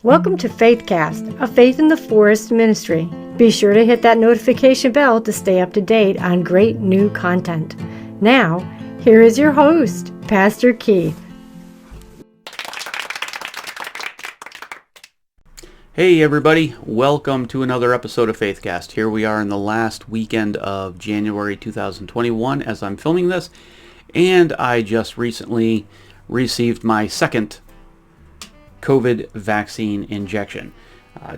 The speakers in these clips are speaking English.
Welcome to Faithcast, a Faith in the Forest ministry. Be sure to hit that notification bell to stay up to date on great new content. Now, here is your host, Pastor Keith. Hey everybody, welcome to another episode of Faithcast. Here we are in the last weekend of January 2021 as I'm filming this, and I just recently received my second COVID vaccine injection.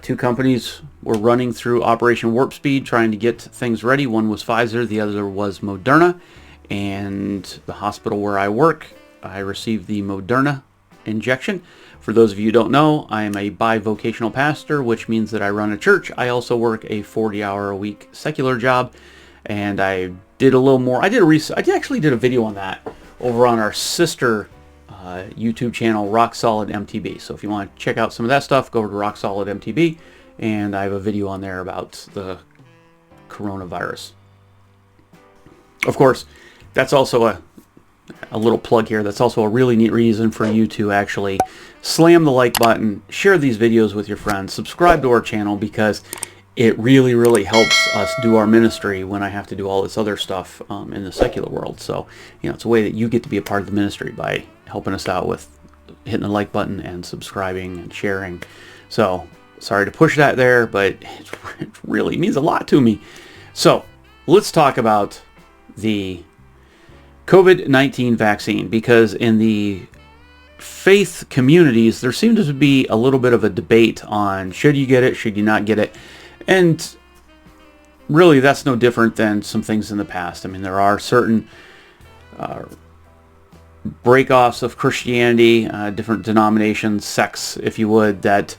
Two companies were running through Operation Warpspeed trying to get things ready. One was Pfizer, the other was Moderna, and the hospital where I work, I received the Moderna injection. For those of you who don't know, I am a bivocational pastor, which means that I run a church. I also work a 40-hour-a-week secular job, and I did a little more. I actually did a video on that over on our sister YouTube channel, Rock Solid MTB. So if you want to check out some of that stuff, go over to Rock Solid MTB, and I have a video on there about the coronavirus. Of course, that's also a little plug here. That's also a really neat reason for you to actually slam the like button, share these videos with your friends, subscribe to our channel, because it really, really helps us do our ministry when I have to do all this other stuff in the secular world. So, it's a way that you get to be a part of the ministry by helping us out with hitting the like button and subscribing and sharing. So, sorry to push that there, but it really means a lot to me. So, let's talk about the COVID-19 vaccine, because in the faith communities, there seems to be a little bit of a debate on should you get it, should you not get it. And really, that's no different than some things in the past. I mean, there are certain breakoffs of Christianity, different denominations, sects, if you would, that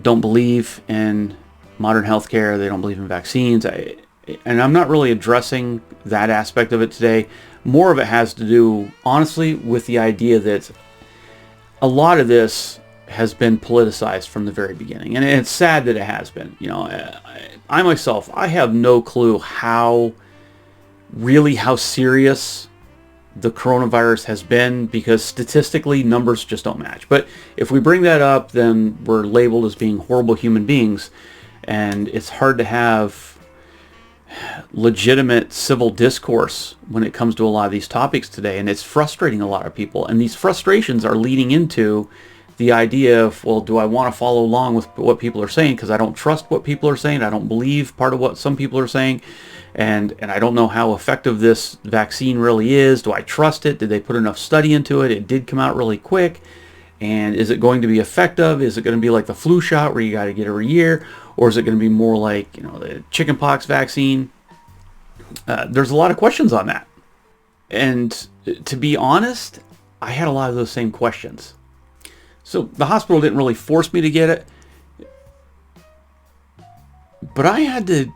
don't believe in modern healthcare. They don't believe in vaccines. And I'm not really addressing that aspect of it today. More of it has to do, honestly, with the idea that a lot of this has been politicized from the very beginning. And it's sad that it has been. I myself, I have no clue how serious the coronavirus has been, because statistically numbers just don't match. But if we bring that up, then we're labeled as being horrible human beings, and it's hard to have legitimate civil discourse when it comes to a lot of these topics today, and it's frustrating a lot of people. And these frustrations are leading into the idea of, well, do I want to follow along with what people are saying because I don't trust what people are saying? I don't believe part of what some people are saying, and I don't know how effective this vaccine really is. Do I trust it? Did they put enough study into it? It did come out really quick. And is it going to be effective? Is it going to be like the flu shot where you got to get every year? Or is it going to be more like, the chickenpox vaccine? There's a lot of questions on that. And to be honest, I had a lot of those same questions. So the hospital didn't really force me to get it, but I had to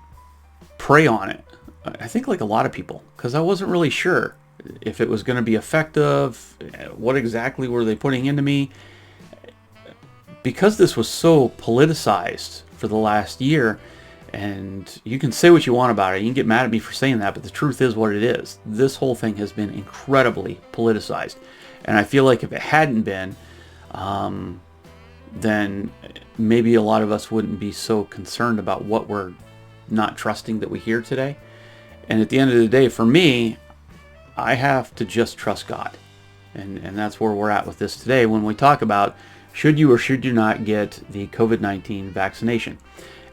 pray on it. I think like a lot of people, because I wasn't really sure if it was going to be effective. What exactly were they putting into me? Because this was so politicized for the last year, and you can say what you want about it. You can get mad at me for saying that, but the truth is what it is. This whole thing has been incredibly politicized. And I feel like if it hadn't been, then maybe a lot of us wouldn't be so concerned about what we're not trusting that we hear today. And at the end of the day, for me, I have to just trust God. And that's where we're at with this today when we talk about should you or should you not get the COVID-19 vaccination.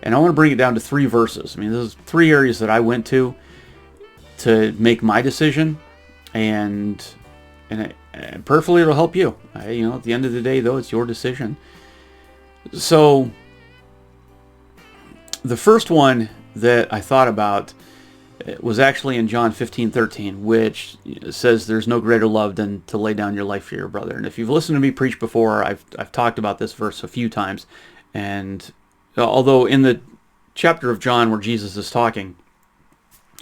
And I want to bring it down to 3 verses. I mean, there's 3 areas that I went to make my decision, and prayerfully it'll help you. At the end of the day, though, it's your decision. So the first one that I thought about was actually in John 15:13, which says there's no greater love than to lay down your life for your brother. And if you've listened to me preach before, I've talked about this verse a few times. And although in the chapter of John where Jesus is talking,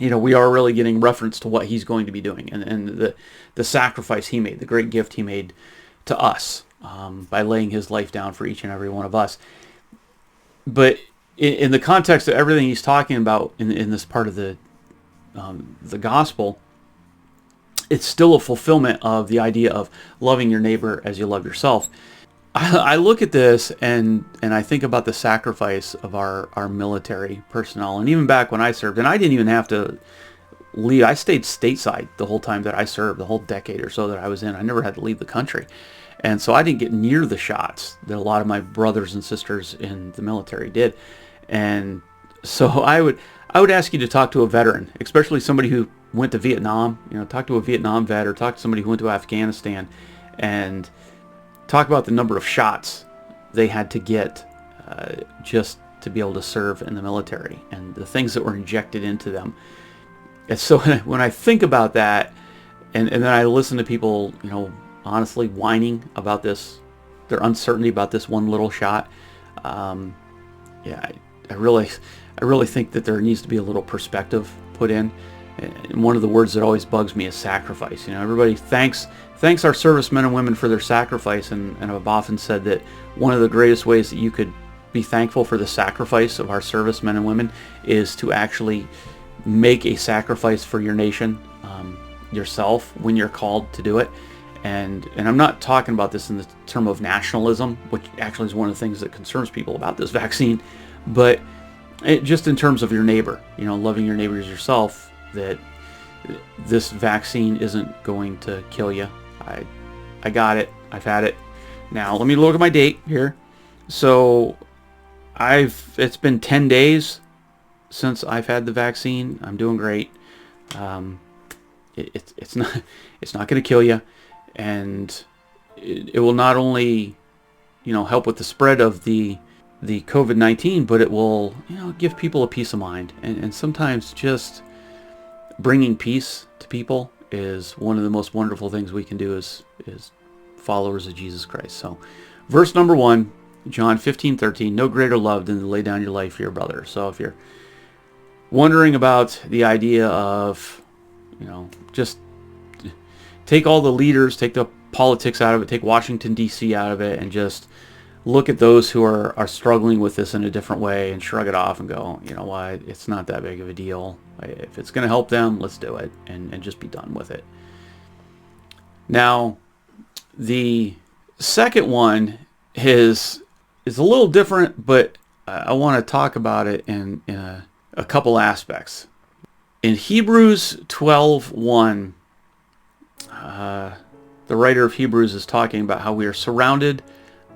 we are really getting reference to what he's going to be doing, and the sacrifice he made, the great gift he made to us by laying his life down for each and every one of us. But in the context of everything he's talking about in this part of the gospel, it's still a fulfillment of the idea of loving your neighbor as you love yourself. I look at this and I think about the sacrifice of our military personnel. And even back when I served, and I didn't even have to leave. I stayed stateside the whole time that I served, the whole decade or so that I was in. I never had to leave the country. And so I didn't get near the shots that a lot of my brothers and sisters in the military did. And so I would ask you to talk to a veteran, especially somebody who went to Vietnam. Talk to a Vietnam vet, or talk to somebody who went to Afghanistan, and talk about the number of shots they had to get just to be able to serve in the military, and the things that were injected into them. And so when I think about that, and then I listen to people, honestly whining about this, their uncertainty about this one little shot, I really think that there needs to be a little perspective put in. And one of the words that always bugs me is sacrifice. Everybody thanks our servicemen and women for their sacrifice, and I've often said that one of the greatest ways that you could be thankful for the sacrifice of our servicemen and women is to actually make a sacrifice for your nation, yourself, when you're called to do it. And I'm not talking about this in the term of nationalism, which actually is one of the things that concerns people about this vaccine, but just in terms of your neighbor, loving your neighbor as yourself, that this vaccine isn't going to kill you. I got it. I've had it. Now let me look at my date here. So it's been 10 days since I've had the vaccine. I'm doing great. It's not going to kill you, and it will not only help with the spread of the COVID-19, but it will give people a peace of mind, and sometimes just bringing peace to people is one of the most wonderful things we can do as followers of Jesus Christ. So verse number 1, John 15:13, no greater love than to lay down your life for your brother. So if you're wondering about the idea of just take all the leaders, take the politics out of it, take Washington D.C. out of it, and just look at those who are struggling with this in a different way and shrug it off and go, you know what, it's not that big of a deal. If it's going to help them, let's do it, and just be done with it. Now, the second one is a little different, but I want to talk about it in a couple aspects. In Hebrews 12:1, the writer of Hebrews is talking about how we are surrounded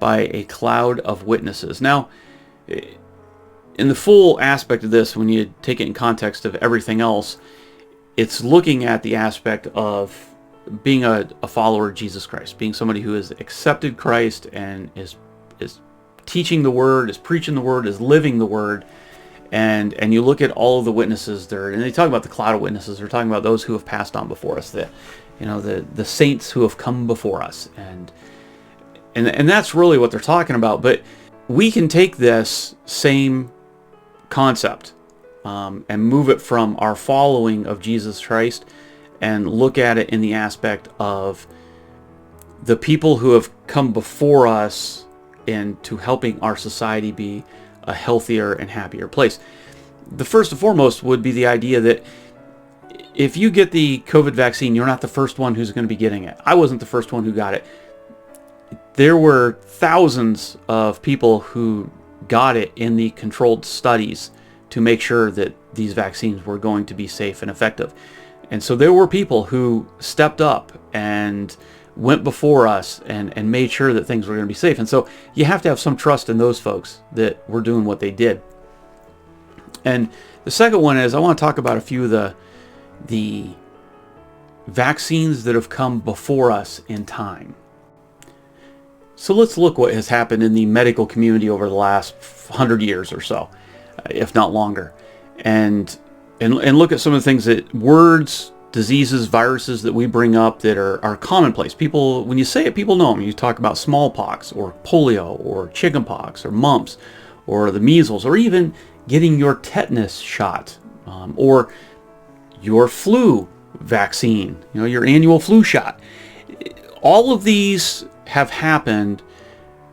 by a cloud of witnesses. Now, in the full aspect of this, when you take it in context of everything else, it's looking at the aspect of being a follower of Jesus Christ, being somebody who has accepted Christ and is teaching the Word, is preaching the Word, is living the Word. And you look at all of the witnesses there, and they talk about the cloud of witnesses. They're talking about those who have passed on before us, the saints who have come before us, and that's really what they're talking about. But we can take this same concept and move it from our following of Jesus Christ and look at it in the aspect of the people who have come before us into helping our society be a healthier and happier place. The first and foremost would be the idea that if you get the COVID vaccine, you're not the first one who's going to be getting it. I wasn't the first one who got it. There were thousands of people who got it in the controlled studies to make sure that these vaccines were going to be safe and effective. And so there were people who stepped up and went before us and made sure that things were going to be safe. And so you have to have some trust in those folks that were doing what they did. And the second one is I want to talk about a few of the vaccines that have come before us in time. So let's look what has happened in the medical community over the last 100 years or so, if not longer. And look at some of the things that words, diseases, viruses that we bring up that are commonplace. People, when you say it, people know them. You talk about smallpox or polio or chickenpox or mumps or the measles, or even getting your tetanus shot or your flu vaccine, your annual flu shot. All of these have happened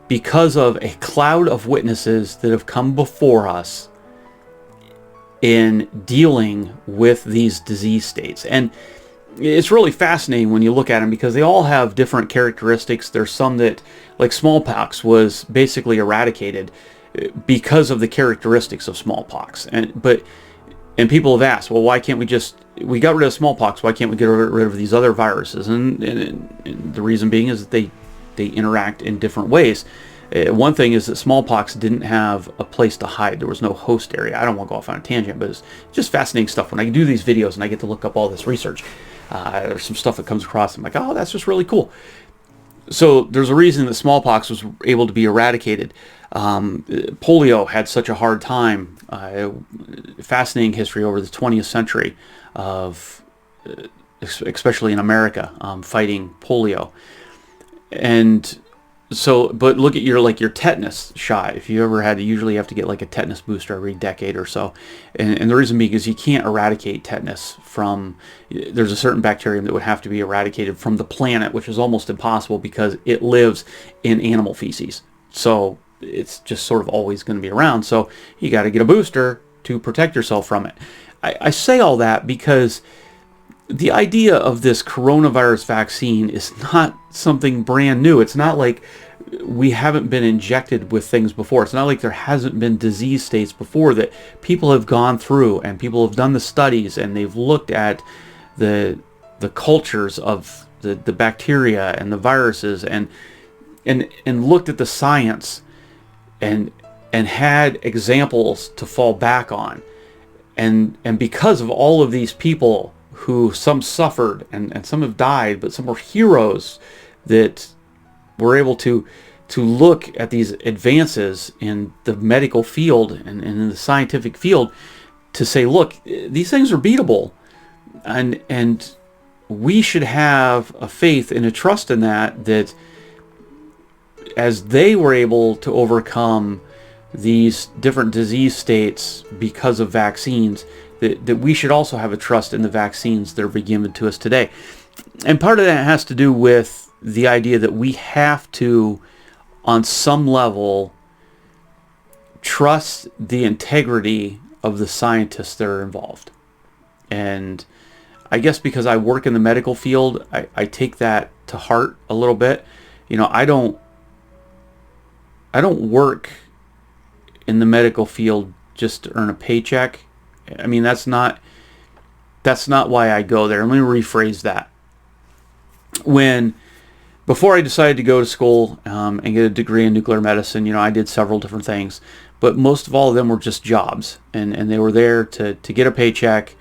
because of a cloud of witnesses that have come before us in dealing with these disease states. And it's really fascinating when you look at them because they all have different characteristics. There's some that, like smallpox, was basically eradicated because of the characteristics of smallpox. And people have asked, well, why can't we got rid of smallpox, why can't we get rid of these other viruses? And the reason being is that they interact in different ways. One thing is that smallpox didn't have a place to hide. There was no host area. I don't want to go off on a tangent, but it's just fascinating stuff. When I do these videos and I get to look up all this research, there's some stuff that comes across. I'm like, oh, that's just really cool. So there's a reason that smallpox was able to be eradicated. Polio had such a hard time. Fascinating history over the 20th century of, especially in America, fighting polio. And so, but look at your tetanus shot. If you ever had, usually have to get like a tetanus booster every decade or so. And the reason being is you can't eradicate tetanus from, there's a certain bacterium that would have to be eradicated from the planet, which is almost impossible because it lives in animal feces. So it's just sort of always going to be around. So you got to get a booster to protect yourself from it. I say all that because the idea of this coronavirus vaccine is not something brand new. It's not like we haven't been injected with things before. It's not like there hasn't been disease states before that people have gone through, and people have done the studies, and they've looked at the cultures of the bacteria and the viruses and looked at the science and had examples to fall back on. And because of all of these people who some suffered and some have died, but some were heroes that were able to look at these advances in the medical field and in the scientific field to say, look, these things are beatable, and we should have a faith and a trust in that as they were able to overcome these different disease states because of vaccines, that we should also have a trust in the vaccines that are being given to us today. And part of that has to do with the idea that we have to, on some level, trust the integrity of the scientists that are involved. And I guess because I work in the medical field, I take that to heart a little bit. I don't work in the medical field just to earn a paycheck. I mean, that's not why I go there. Let me rephrase that. Before I decided to go to school and get a degree in nuclear medicine, I did several different things, but most of all of them were just jobs, and they were there to get a paycheck,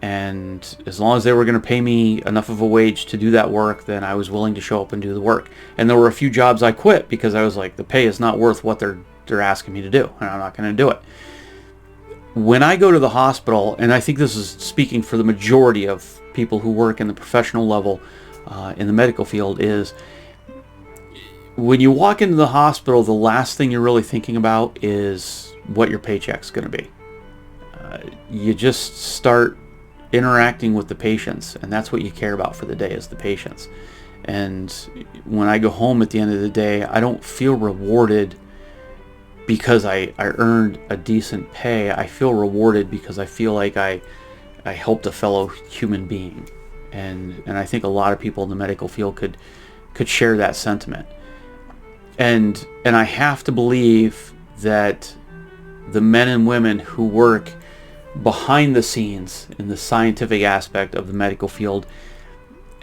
and as long as they were going to pay me enough of a wage to do that work, then I was willing to show up and do the work. And there were a few jobs I quit because I was like, the pay is not worth what they're asking me to do, and I'm not going to do it. When I go to the hospital, and I think this is speaking for the majority of people who work in the professional level in the medical field, is when you walk into the hospital, the last thing you're really thinking about is what your paycheck's going to be. You just start interacting with the patients, and that's what you care about for the day, is the patients. And when I go home at the end of the day, I don't feel rewarded because I earned a decent pay. I feel rewarded because I feel like I helped a fellow human being. And I think a lot of people in the medical field could share that sentiment. And I have to believe that the men and women who work behind the scenes in the scientific aspect of the medical field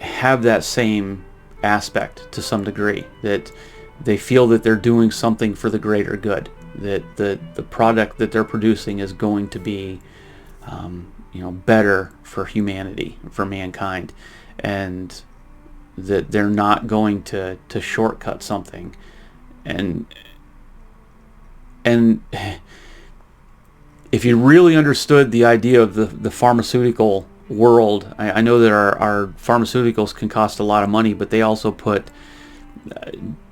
have that same aspect to some degree, that they feel that they're doing something for the greater good, that the product that they're producing is going to be better for humanity, for mankind, and that they're not going to shortcut something. And if you really understood the idea of the pharmaceutical world, I know that our pharmaceuticals can cost a lot of money, but they also put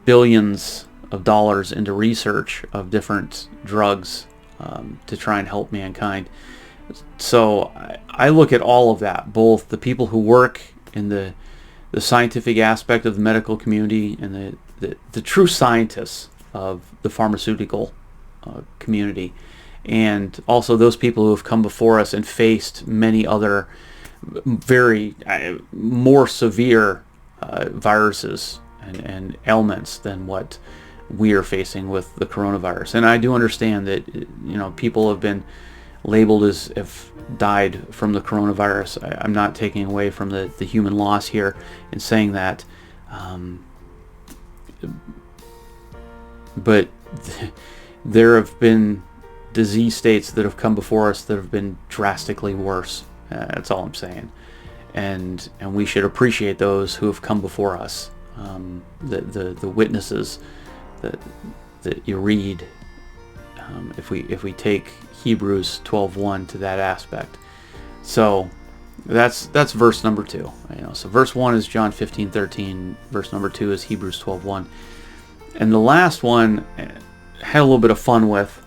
billions of dollars into research of different drugs to try and help mankind. So I look at all of that, both the people who work in the scientific aspect of the medical community and the true scientists of the pharmaceutical community, and also those people who have come before us and faced many other very more severe viruses and ailments than what we are facing with the coronavirus. And I do understand that, people have been labeled as if died from the coronavirus. I'm not taking away from the human loss here in saying that. But there have been disease states that have come before us that have been drastically worse. That's all I'm saying. And we should appreciate those who have come before us. The witnesses that you read, if we take Hebrews 12:1 to that aspect. So that's verse number 2. So verse 1 is John 15:13. Verse number 2 is Hebrews 12:1. And the last one I had a little bit of fun with,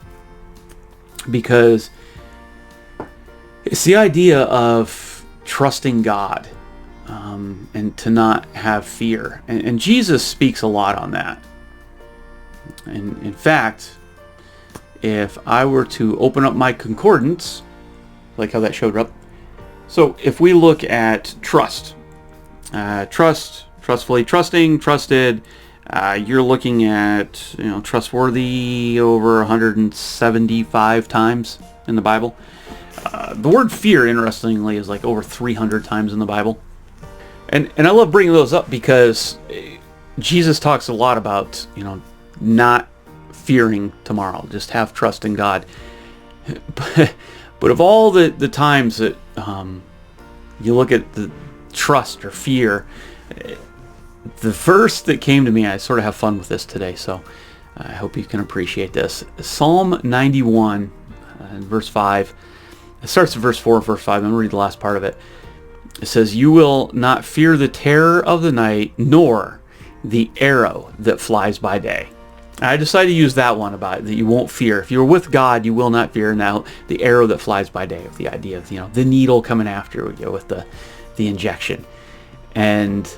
because it's the idea of trusting God, and to not have fear. And Jesus speaks a lot on that. And in fact, if I were to open up my concordance, like how that showed up. So if we look at trust, trustfully, trusting, trusted, you're looking at, trustworthy over 175 times in the Bible. The word fear, interestingly, is like over 300 times in the Bible. And I love bringing those up because Jesus talks a lot about, not fearing tomorrow. Just have trust in God. But of all the times that you look at the trust or fear, the verse that came to me, I sort of have fun with this today, so I hope you can appreciate this. Psalm 91, verse 5. It starts at verse 4 and verse 5. I'm going to read the last part of it. It says, "You will not fear the terror of the night, nor the arrow that flies by day." I decided to use that one about it, that you won't fear. If you're with God, you will not fear. Now, the arrow that flies by day, with the idea of, the needle coming after you with the injection. And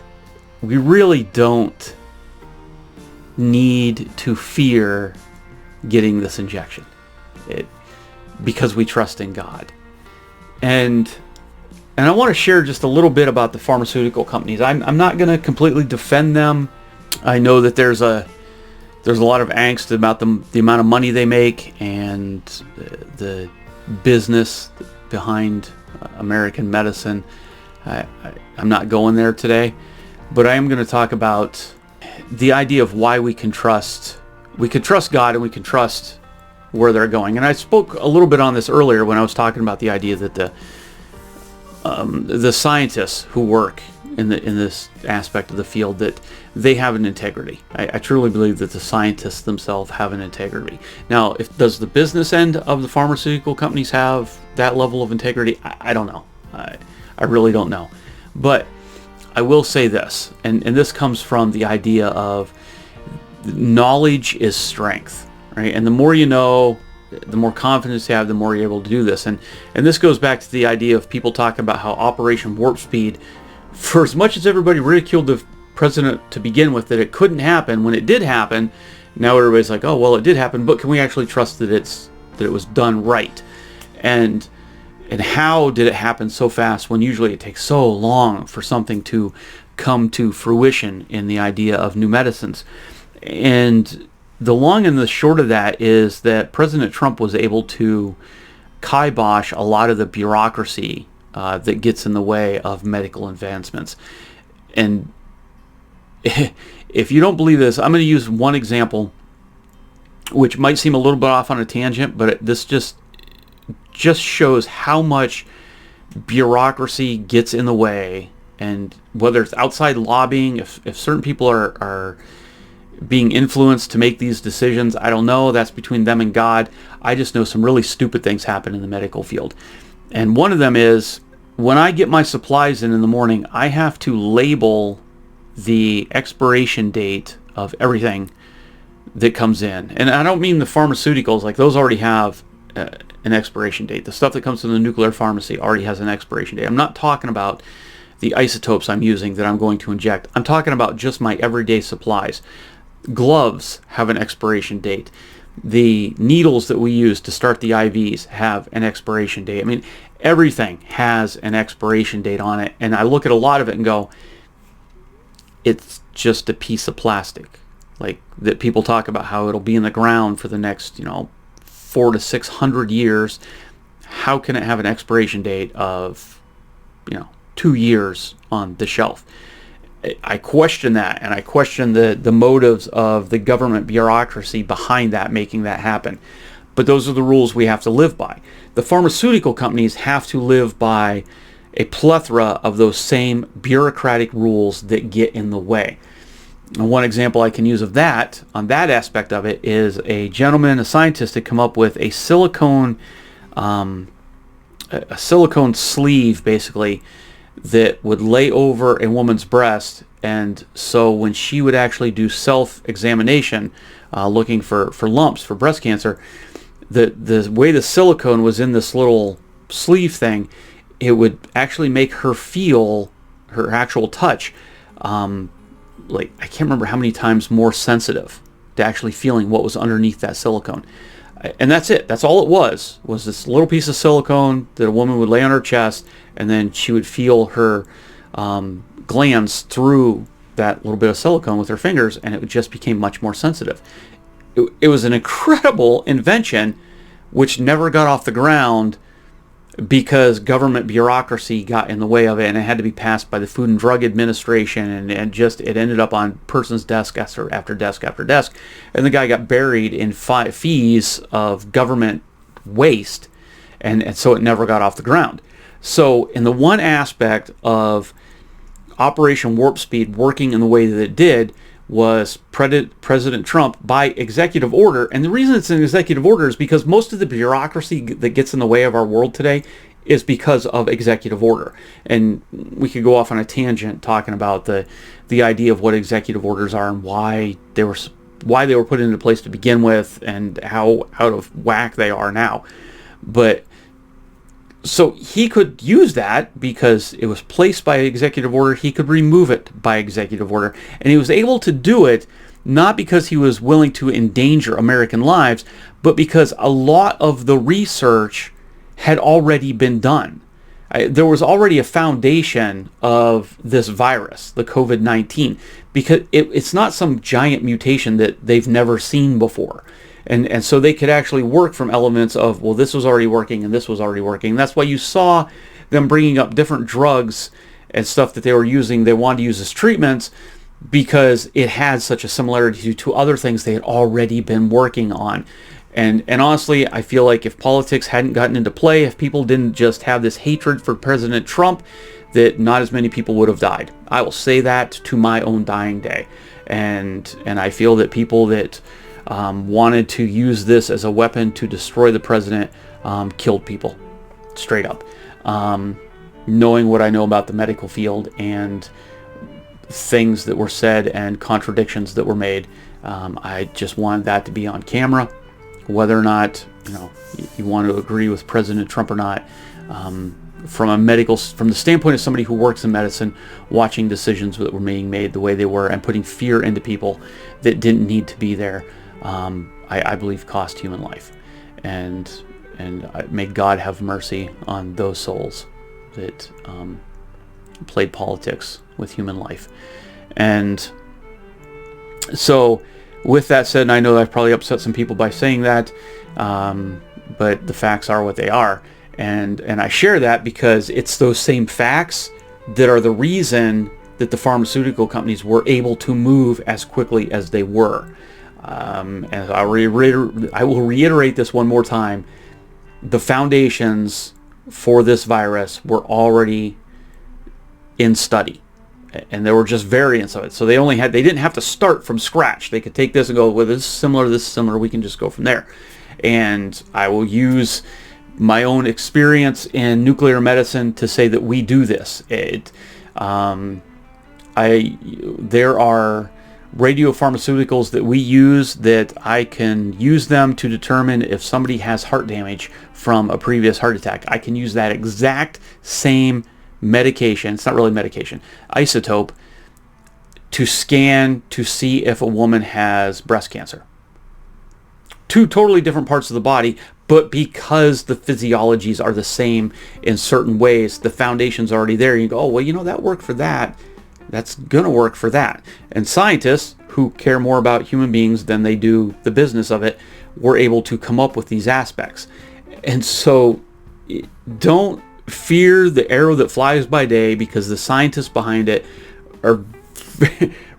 we really don't need to fear getting this injection because we trust in God. And I want to share just a little bit about the pharmaceutical companies. I'm not going to completely defend them. I know that there's a lot of angst about the amount of money they make and the business behind American medicine. I'm not going there today, but I am going to talk about the idea of why we can trust God, and we can trust where they're going. And I spoke a little bit on this earlier when I was talking about the idea that the scientists who work in this aspect of the field, that they have an integrity. I truly believe that the scientists themselves have an integrity. Now, does the business end of the pharmaceutical companies have that level of integrity? I don't know. I really don't know. But I will say this, and this comes from the idea of knowledge is strength, right? And the more you know, the more confidence you have, the more you're able to do this. And this goes back to the idea of people talking about how Operation Warpspeed, for as much as everybody ridiculed the president to begin with, that it couldn't happen, when it did happen, now everybody's like, oh, well, it did happen, but can we actually trust that it was done right? And how did it happen so fast when usually it takes so long for something to come to fruition in the idea of new medicines? And the long and the short of that is that President Trump was able to kibosh a lot of the bureaucracy that gets in the way of medical advancements. And if you don't believe this, I'm going to use one example, which might seem a little bit off on a tangent, but this just shows how much bureaucracy gets in the way. And whether it's outside lobbying, if certain people are being influenced to make these decisions, I don't know. That's between them and God. I just know some really stupid things happen in the medical field. And one of them is, when I get my supplies in the morning, I have to label the expiration date of everything that comes in. And I don't mean the pharmaceuticals, like those already have an expiration date. The stuff that comes from the nuclear pharmacy already has an expiration date. I'm not talking about the isotopes I'm using that I'm going to inject. I'm talking about just my everyday supplies. Gloves have an expiration date. The needles that we use to start the IVs have an expiration date. I mean, everything has an expiration date on it. And I look at a lot of it and go, it's just a piece of plastic. Like that people talk about how it'll be in the ground for the next, 400 to 600 years. How can it have an expiration date of, 2 years on the shelf? I question that, and I question the motives of the government bureaucracy behind that, making that happen. But those are the rules we have to live by. The pharmaceutical companies have to live by a plethora of those same bureaucratic rules that get in the way. And one example I can use of that, on that aspect of it, is a gentleman, a scientist, had come up with a silicone sleeve, basically, that would lay over a woman's breast, and so when she would actually do self-examination, looking for lumps for breast cancer, the way the silicone was in this little sleeve thing, it would actually make her feel her actual touch, like I can't remember how many times more sensitive to actually feeling what was underneath that silicone. And that's it. That's all it was this little piece of silicone that a woman would lay on her chest, and then she would feel her glands through that little bit of silicone with her fingers, and it just became much more sensitive. It was an incredible invention, which never got off the ground because government bureaucracy got in the way of it, and it had to be passed by the Food and Drug Administration, and just it ended up on person's desk after desk after desk, and the guy got buried in fees of government waste, and so it never got off the ground. So in the one aspect of Operation Warpspeed working in the way that it did was President Trump, by executive order, and the reason it's an executive order is because most of the bureaucracy that gets in the way of our world today is because of executive order. And we could go off on a tangent talking about the idea of what executive orders are and why they were put into place to begin with, and how out of whack they are now. But so he could use that because it was placed by executive order. He could remove it by executive order. And he was able to do it not because he was willing to endanger American lives, but because a lot of the research had already been done. There was already a foundation of this virus, the COVID-19, because it's not some giant mutation that they've never seen before. And so they could actually work from elements of, well, this was already working and this was already working. That's why you saw them bringing up different drugs and stuff that they were using, they wanted to use as treatments, because it had such a similarity to other things they had already been working on. And honestly, I feel like if politics hadn't gotten into play, if people didn't just have this hatred for President Trump, that not as many people would have died. I will say that to my own dying day. And I feel that people that wanted to use this as a weapon to destroy the president killed people, straight up. Knowing what I know about the medical field and things that were said and contradictions that were made, I just wanted that to be on camera. Whether or not you want to agree with President Trump or not, from the standpoint of somebody who works in medicine, watching decisions that were being made the way they were and putting fear into people that didn't need to be there, I believe cost human life. And may God have mercy on those souls that played politics with human life. And so with that said, and I know I've probably upset some people by saying that, but the facts are what they are. And I share that because it's those same facts that are the reason that the pharmaceutical companies were able to move as quickly as they were. And I will reiterate this one more time. The foundations for this virus were already in study, and there were just variants of it. So they didn't have to start from scratch. They could take this and go, well, this is similar, we can just go from there. And I will use my own experience in nuclear medicine to say that we do this. There are radiopharmaceuticals that we use that I can use them to determine if somebody has heart damage from a previous heart attack. I can use that exact same medication, it's not really medication, isotope, to scan to see if a woman has breast cancer. two totally different parts of the body, but because the physiologies are the same in certain ways, the foundation's already there. You go, oh, well, that worked for that. That's going to work for that. And scientists who care more about human beings than they do the business of it were able to come up with these aspects. And so don't fear the arrow that flies by day, because the scientists behind it are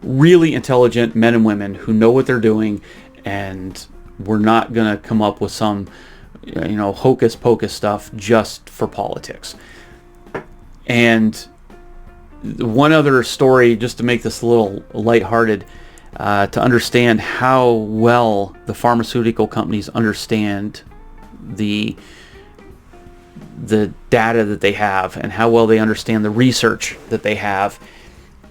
really intelligent men and women who know what they're doing, and we're not going to come up with some hocus pocus stuff just for politics. And one other story, just to make this a little lighthearted, to understand how well the pharmaceutical companies understand the data that they have, and how well they understand the research that they have.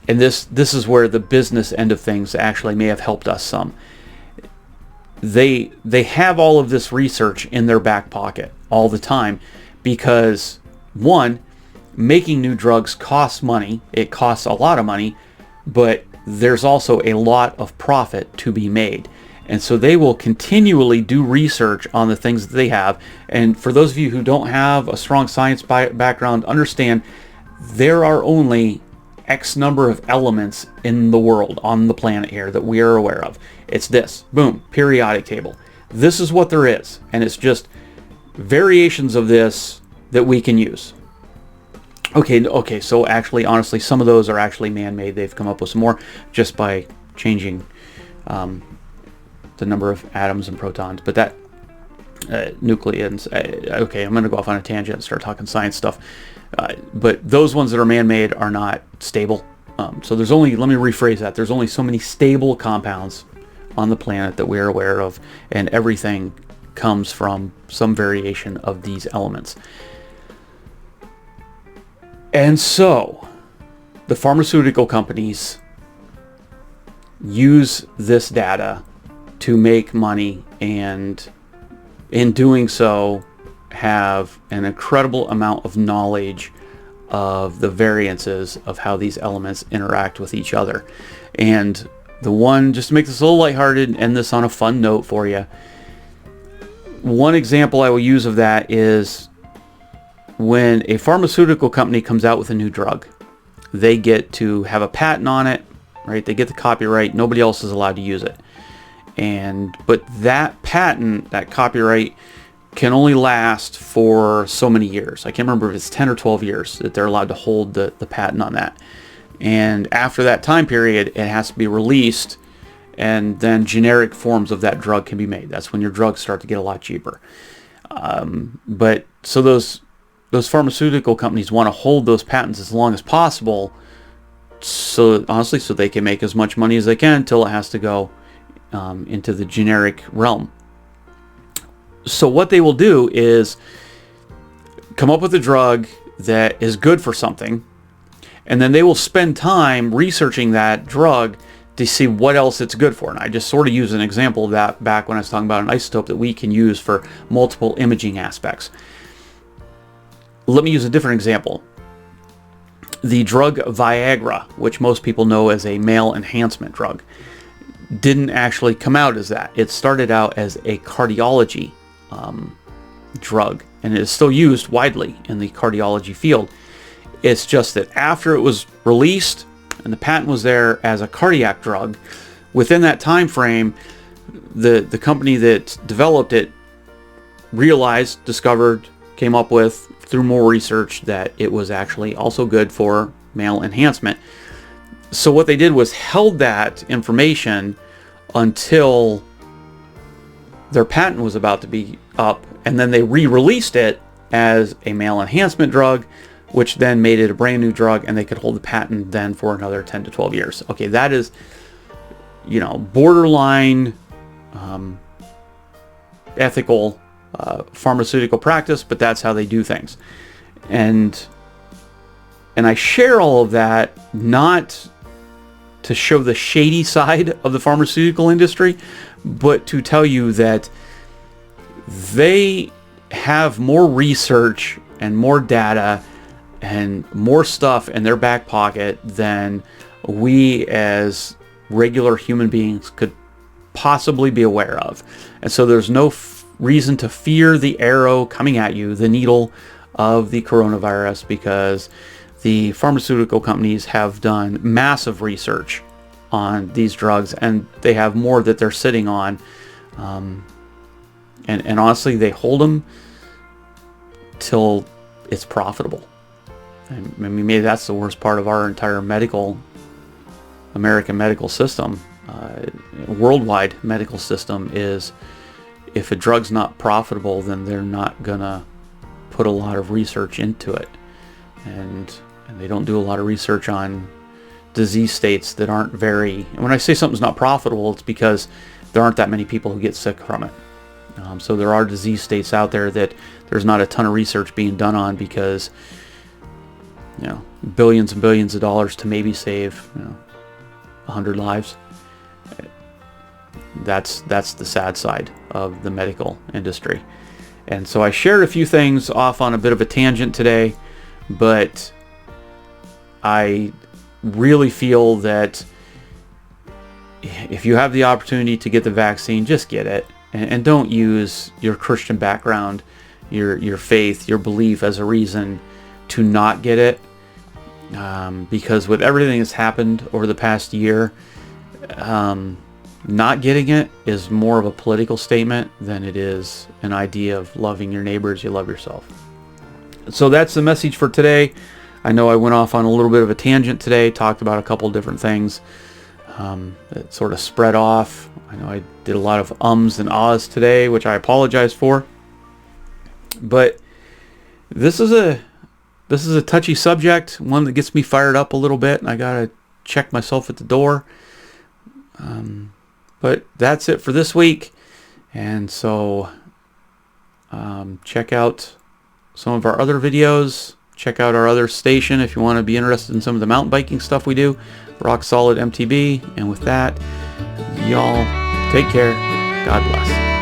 And this is where the business end of things actually may have helped us some. They have all of this research in their back pocket all the time, because one, making new drugs costs money. It costs a lot of money, but there's also a lot of profit to be made. And so they will continually do research on the things that they have. And for those of you who don't have a strong science background, understand there are only X number of elements in the world, on the planet here, that we are aware of. It's this, boom, periodic table. This is what there is, and it's just variations of this that we can use. Okay, so actually, honestly, some of those are actually man-made. They've come up with some more just by changing the number of atoms and protons, but that nucleons, okay, I'm going to go off on a tangent and start talking science stuff. But those ones that are man-made are not stable. So there's only, let me rephrase that, there's only so many stable compounds on the planet that we're aware of, and everything comes from some variation of these elements. And so the pharmaceutical companies use this data to make money, and in doing so have an incredible amount of knowledge of the variances of how these elements interact with each other. And the one, just to make this a little lighthearted and end this on a fun note for you, one example I will use of that is when a pharmaceutical company comes out with a new drug, they get to have a patent on it, right? They get the copyright. Nobody else is allowed to use it. But that patent, that copyright, can only last for so many years. I can't remember if it's 10 or 12 years that they're allowed to hold the patent on that. And after that time period, it has to be released, and then generic forms of that drug can be made. That's when your drugs start to get a lot cheaper. But so those pharmaceutical companies want to hold those patents as long as possible, so honestly, so they can make as much money as they can until it has to go into the generic realm. So what they will do is come up with a drug that is good for something, and then they will spend time researching that drug to see what else it's good for. And I just sort of used an example of that back when I was talking about an isotope that we can use for multiple imaging aspects. Let me use a different example. The drug Viagra, which most people know as a male enhancement drug, didn't actually come out as that. It started out as a cardiology drug, and it is still used widely in the cardiology field. It's just that after it was released and the patent was there as a cardiac drug, within that time frame, the company that developed it realized, discovered, came up with, through more research, that it was actually also good for male enhancement. So what they did was held that information until their patent was about to be up, and then they re-released it as a male enhancement drug, which then made it a brand new drug, and they could hold the patent then for another 10 to 12 years. Okay, that is, borderline ethical pharmaceutical practice, but that's how they do things. And I share all of that not to show the shady side of the pharmaceutical industry, but to tell you that they have more research and more data and more stuff in their back pocket than we as regular human beings could possibly be aware of. And so there's no reason to fear the arrow coming at you, the needle of the coronavirus, because the pharmaceutical companies have done massive research on these drugs, and they have more that they're sitting on. And honestly, they hold them till it's profitable. And I mean, maybe that's the worst part of our entire American medical system, worldwide medical system, is if a drug's not profitable, then they're not gonna put a lot of research into it, and they don't do a lot of research on disease states that aren't very. And when I say something's not profitable, it's because there aren't that many people who get sick from it. So there are disease states out there that there's not a ton of research being done on, because billions and billions of dollars to maybe save 100 lives. That's the sad side of the medical industry. And so I shared a few things off on a bit of a tangent today, but I really feel that if you have the opportunity to get the vaccine, just get it. And don't use your Christian background, your faith, your belief as a reason to not get it. Because with everything that's happened over the past year, not getting it is more of a political statement than it is an idea of loving your neighbor as you love yourself. So that's the message for today. I know I went off on a little bit of a tangent today, talked about a couple of different things that sort of spread off. I know I did a lot of ums and ahs today, which I apologize for. But this is a touchy subject, one that gets me fired up a little bit, and I gotta check myself at the door. But that's it for this week, and so check out some of our other videos. Check out our other station if you want to be interested in some of the mountain biking stuff we do, Rock Solid MTB. And with that, y'all take care. God bless.